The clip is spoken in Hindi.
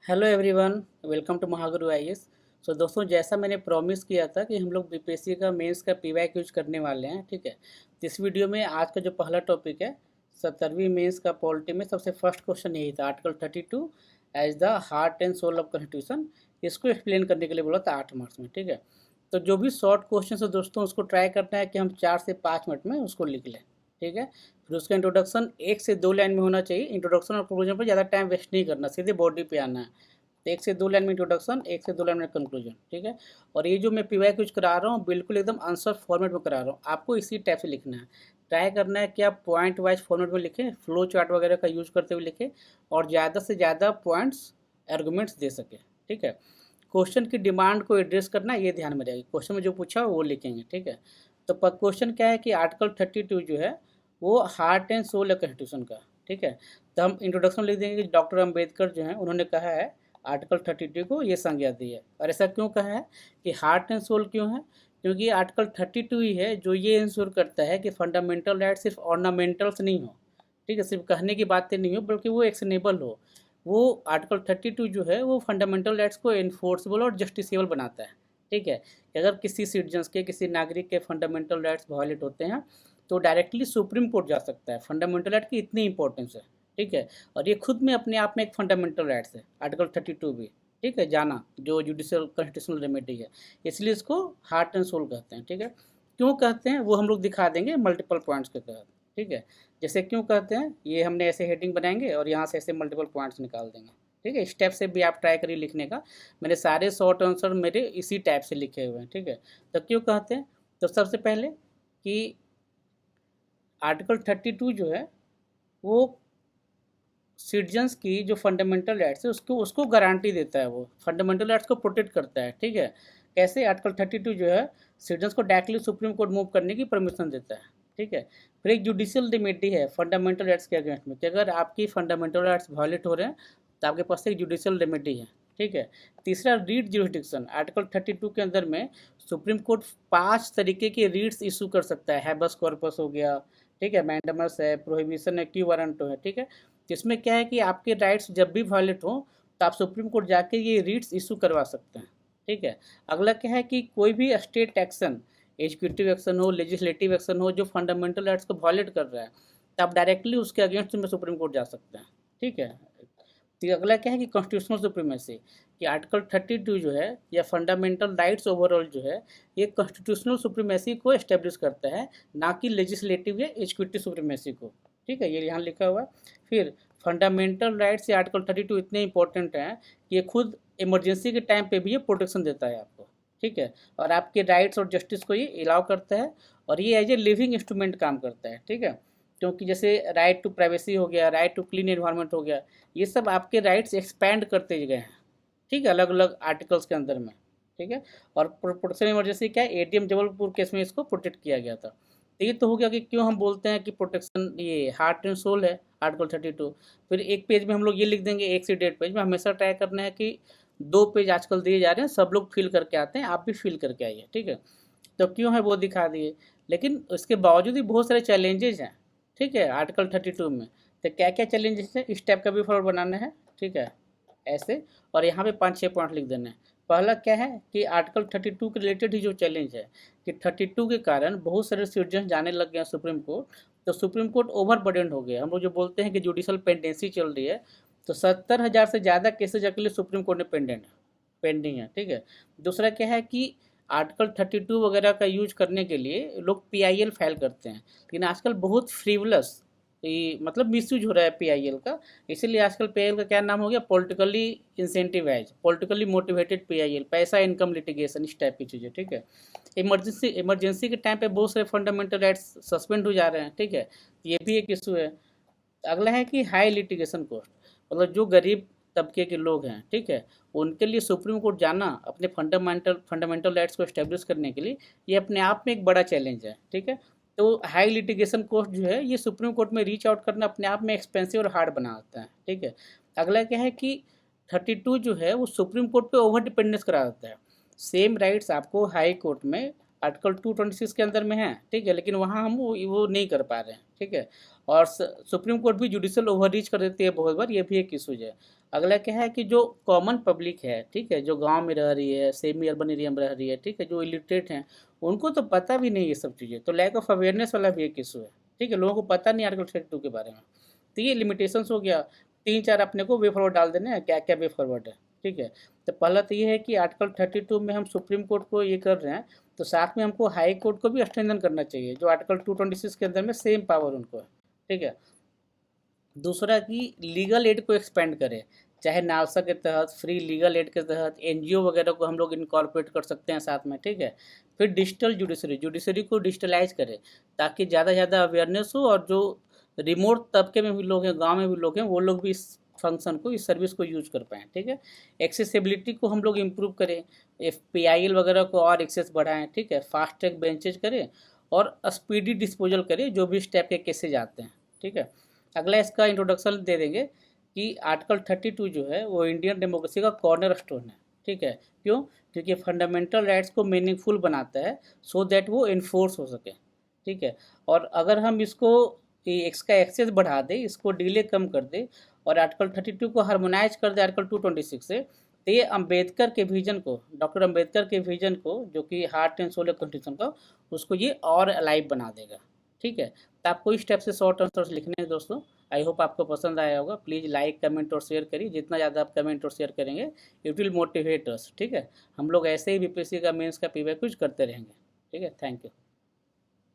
Hello everyone, welcome to Mahaguru IAS. So दोस्तों, जैसा मैंने प्रॉमिस किया था कि हम लोग बीपीएससी का मेंस का पीवाईक्यू यूज करने वाले हैं, ठीक है। तो इस वीडियो में आज का जो पहला टॉपिक है 17वीं मेंस का पॉलिटी में सबसे फर्स्ट क्वेश्चन यही था, article 32 as the heart and soul of constitution. इसको एक्सप्लेन करने के लिए बोला था 8 मार्क्स में, ठीक है। तो जो भी शॉर्ट क्वेश्चन है दोस्तों, उसको ट्राई करना है कि हम 4 से 5 मिनट में उसको लिख लें, ठीक है। फिर उसका इंट्रोडक्शन 1 से 2 लाइन में होना चाहिए। इंट्रोडक्शन और कंक्लूजन पर ज़्यादा टाइम वेस्ट नहीं करना, सीधे बॉडी पे आना है। तो 1 से 2 लाइन में इंट्रोडक्शन, 1 से 2 लाइन में कंक्लूजन, ठीक है। और ये जो मैं पीवाई कुछ करा रहा हूँ बिल्कुल एकदम आंसर फॉर्मेट में करा रहा हूँ, आपको इसी टाइप से लिखना है। ट्राई करना है कि आप पॉइंट वाइज फॉर्मेट में लिखें, फ्लो चार्ट वगैरह का यूज करते हुए लिखें और ज़्यादा से ज़्यादा पॉइंट्स आर्गूमेंट्स दे सके, ठीक है। क्वेश्चन की डिमांड को एड्रेस करना ये ध्यान में रहेगा, क्वेश्चन में जो पूछा वो लिखेंगे, ठीक है। तो क्वेश्चन क्या है कि आर्टिकल 32 जो है वो हार्ट एंड सोल है कॉन्स्टिट्यूशन का, ठीक है। तो हम इंट्रोडक्शन लिख देंगे कि डॉक्टर अम्बेडकर जो है उन्होंने कहा है आर्टिकल 32 को ये संज्ञा दी है। और ऐसा क्यों कहा है कि हार्ट एंड सोल क्यों है? क्योंकि आर्टिकल 32 ही है जो ये इंश्योर करता है कि फंडामेंटल राइट सिर्फ ऑर्नामेंटल्स नहीं हो, ठीक है, सिर्फ कहने की बातें नहीं हो, बल्कि वो एक्शनेबल हो। वो आर्टिकल 32 जो है वो फंडामेंटल राइट्स को इन्फोर्सेबल और जस्टिसेबल बनाता है, ठीक है। कि अगर किसी सिटीजन्स के, किसी नागरिक के फंडामेंटल राइट्स वायलेट होते हैं तो डायरेक्टली सुप्रीम कोर्ट जा सकता है। फंडामेंटल राइट की इतनी इंपॉर्टेंस है, ठीक है। और ये खुद में अपने आप में एक फंडामेंटल राइट्स है, आर्टिकल 32 भी, ठीक है, जाना जो जुडिशियल कॉन्स्टिट्यूशनल रेमेडी है। इसलिए इसको हार्ट एंड सोल कहते हैं, ठीक है। क्यों कहते हैं वो हम लोग दिखा देंगे मल्टीपल पॉइंट्स के तहत, ठीक है। जैसे क्यों कहते हैं ये हमने ऐसे हेडिंग बनाएंगे और यहाँ से ऐसे मल्टीपल पॉइंट्स निकाल देंगे, ठीक है। स्टेप से भी आप ट्राई करिए लिखने का। मैंने सारे शॉर्ट आंसर मेरे इसी टाइप से लिखे हुए हैं, ठीक है। तो क्यों कहते हैं? तो सबसे पहले कि आर्टिकल 32 जो है वो सिटीजन्स की जो फंडामेंटल राइट्स है उसको उसको गारंटी देता है, वो फंडामेंटल राइट्स को प्रोटेक्ट करता है, ठीक है। कैसे? आर्टिकल 32 जो है सिटीजन्स को डायरेक्टली सुप्रीम कोर्ट मूव करने की परमिशन देता है, ठीक है। फिर एक जुडिशियल रेमेडी है फंडामेंटल राइट्स के अगेंस्ट में कि अगर आपकी फंडामेंटल राइट्स वायलेट हो रहे हैं तो आपके पास एक जुडिशियल रेमेडी है, ठीक है। तीसरा, रीट जुरिस्डिक्शन। आर्टिकल 32 के अंदर में सुप्रीम कोर्ट 5 तरीके के रीट्स इशू कर सकता है। हैबस कॉर्पस हो गया, ठीक है, मैंडमस है, प्रोहिबिशन है, क्यू वारंटो है, ठीक है। इसमें क्या है कि आपके राइट्स जब भी वायलेट हो तो आप सुप्रीम कोर्ट जाके ये रीट्स इशू करवा सकते हैं, ठीक है। अगला क्या है कि कोई भी स्टेट एक्शन, एग्जीक्यूटिव एक्शन हो, लेजिस्लेटिव एक्शन हो, जो फंडामेंटल राइट्स को वायलेट कर रहा है तो आप डायरेक्टली उसके अगेंस्ट में सुप्रीम कोर्ट जा सकते हैं, ठीक है। तो अगला क्या है कि कॉन्स्टिट्यूशनल सुप्रीमेसी, कि आर्टिकल 32 जो है या फंडामेंटल राइट्स ओवरऑल जो है ये कॉन्स्टिट्यूशनल सुप्रीमेसी को एस्टेब्लिश करता है, ना कि लेजिस्लेटिव या एग्जीक्यूटिव सुप्रीमेसी को, ठीक है। ये यहाँ लिखा हुआ है। फिर फंडामेंटल राइट्स से आर्टिकल 32 इतने इंपॉर्टेंट हैं कि ये खुद इमरजेंसी के टाइम पे भी ये प्रोटेक्शन देता है आपको, ठीक है। और आपके राइट्स और जस्टिस को ये अलाउ करता है और ये एज ए लिविंग इंस्ट्रूमेंट काम करता है, ठीक है। क्योंकि जैसे राइट टू प्राइवेसी हो गया, राइट टू क्लीन एनवायरनमेंट हो गया, ये सब आपके राइट्स एक्सपैंड करते गए हैं, ठीक है, अलग अलग आर्टिकल्स के अंदर में, ठीक है। और प्रोटेक्शन इमरजेंसी क्या है, एडीएम जबलपुर केस में इसको प्रोटेक्ट किया गया था। तो ये तो हो गया कि क्यों हम बोलते हैं कि प्रोटेक्शन ये हार्ट एंड सोल है आर्टिकल 32। फिर एक पेज में हम लोग ये लिख देंगे, 1 से 1.5 पेज में हमेशा ट्राई करना है कि 2 पेज आजकल दिए जा रहे हैं, सब लोग फिल करके आते हैं, आप भी फिल करके आइए, ठीक है। तो क्यों है वो दिखा दिए, लेकिन उसके बावजूद भी बहुत सारे चैलेंजेज हैं, ठीक है, आर्टिकल 32 में। तो क्या क्या चैलेंजेस है इस टाइप का भी फॉर्म बनाना है, ठीक है, ऐसे। और यहाँ पे 5-6 पॉइंट लिख देना है। पहला क्या है कि आर्टिकल 32 के रिलेटेड ही जो चैलेंज है कि 32 के कारण बहुत सारे सिटीजन जाने लग गए हैं सुप्रीम कोर्ट, तो सुप्रीम कोर्ट ओवर बर्डन हो गया। हम लोग जो बोलते हैं कि जुडिशल पेंडेंसी चल रही है, तो 70,000 से ज़्यादा केसेज अकेले सुप्रीम कोर्ट में पेंडिंग है, ठीक है। दूसरा क्या है कि आर्टिकल 32 वगैरह का यूज करने के लिए लोग पीआईएल फाइल करते हैं, लेकिन आजकल बहुत फ्रीवलस मतलब मिसयूज हो रहा है पीआईएल का। इसीलिए आजकल पीआईएल का क्या नाम हो गया, politically incentivise, politically motivated PIL, पैसा इनकम लिटिगेशन, इस टाइप की चीज़ें, ठीक है। इमरजेंसी के टाइम पे बहुत सारे फंडामेंटल राइट्स सस्पेंड हो जा रहे हैं, ठीक है, ये भी एक इशू है। अगला है कि हाई लिटिगेशन कॉस्ट, मतलब जो गरीब तबके के लोग हैं, ठीक है, उनके लिए सुप्रीम कोर्ट जाना अपने फंडामेंटल राइट्स को एस्टेब्लिश करने के लिए ये अपने आप में एक बड़ा चैलेंज है, ठीक है। तो हाई लिटिगेशन कॉस्ट जो है ये सुप्रीम कोर्ट में रीच आउट करना अपने आप में एक्सपेंसिव और हार्ड बनाता है, ठीक है। अगला क्या है कि 32 जो है वो सुप्रीम कोर्ट पे ओवर डिपेंडेंस करा देता है। सेम राइट्स आपको हाई कोर्ट में आर्टिकल 226 के अंदर में है, ठीक है, लेकिन वहाँ हम वो नहीं कर पा रहे हैं, ठीक है। और सुप्रीम कोर्ट भी जुडिशियल ओवर रीच कर देती है बहुत बार, ये भी एक इशूज है। अगला क्या है कि जो कॉमन पब्लिक है, ठीक है, जो गांव में रह रही है, सेमी अर्बन एरिया में रह रही है, ठीक है, जो इलिटरेट हैं, उनको तो पता भी नहीं ये सब चीज़ें, तो लैक ऑफ अवेयरनेस वाला भी एक इशू है, ठीक है, लोगों को पता नहीं आर्टिकल 32 के बारे में। तो ये लिमिटेशंस हो गया। 3-4 अपने को वे फॉरवर्ड डाल देने हैं, क्या क्या वे फॉरवर्ड है, ठीक है। तो पहला तो ये है कि आर्टिकल 32 में हम सुप्रीम कोर्ट को ये कर रहे हैं, तो साथ में हमको हाई कोर्ट को भी स्ट्रेंथन करना चाहिए, जो आर्टिकल 226 के अंदर में सेम पावर उनको है, ठीक है। दूसरा कि लीगल एड को एक्सपेंड करें, चाहे नालसा के तहत, फ्री लीगल एड के तहत, एनजीओ वगैरह को हम लोग इनकॉर्पोरेट कर सकते हैं साथ में, ठीक है। फिर डिजिटल जुडिशरी को डिजिटलाइज करें, ताकि ज़्यादा से ज़्यादा अवेयरनेस हो, और जो रिमोट तबके में भी लोग हैं, गांव में भी लोग हैं, वो लोग भी इस फंक्शन को, इस सर्विस को यूज कर पाएँ, ठीक है। एक्सेसिबिलिटी को हम लोग इम्प्रूव करें, FPIL वगैरह को और एक्सेस बढ़ाएँ, ठीक है, फास्ट ट्रैक बेंचेज करें, और स्पीडी डिस्पोजल करें जो भी इस टाइप के केसेज आते हैं, ठीक है। अगला इसका इंट्रोडक्शन दे देंगे कि आर्टिकल 32 जो है वो इंडियन डेमोक्रेसी का कॉर्नर स्टोन है, ठीक है। क्यों? क्योंकि फंडामेंटल राइट्स को मीनिंगफुल बनाता है, सो दैट वो इन्फोर्स हो सके, ठीक है। और अगर हम इसको इसका एक्सेस बढ़ा दें, इसको डिले कम कर दें, और आर्टिकल 32 को हार्मोनाइज कर दे आर्टिकल 226 से, तो ये अम्बेडकर के विजन को, डॉक्टर अम्बेडकर के विजन को, जो कि हार्ट एंड सोल कॉन्स्टिट्यूशन का, उसको ये और अलाइव बना देगा, ठीक है। तो आपको इस टाइप से शॉर्ट आंसर्स लिखने हैं दोस्तों। आई होप आपको पसंद आया होगा। प्लीज़ लाइक, कमेंट और शेयर करिए, जितना ज़्यादा आप कमेंट और शेयर करेंगे इट विल मोटिवेट अस, ठीक है। हम लोग ऐसे ही BPSC का मेंस का पीवाई कुछ करते रहेंगे, ठीक है। Thank you.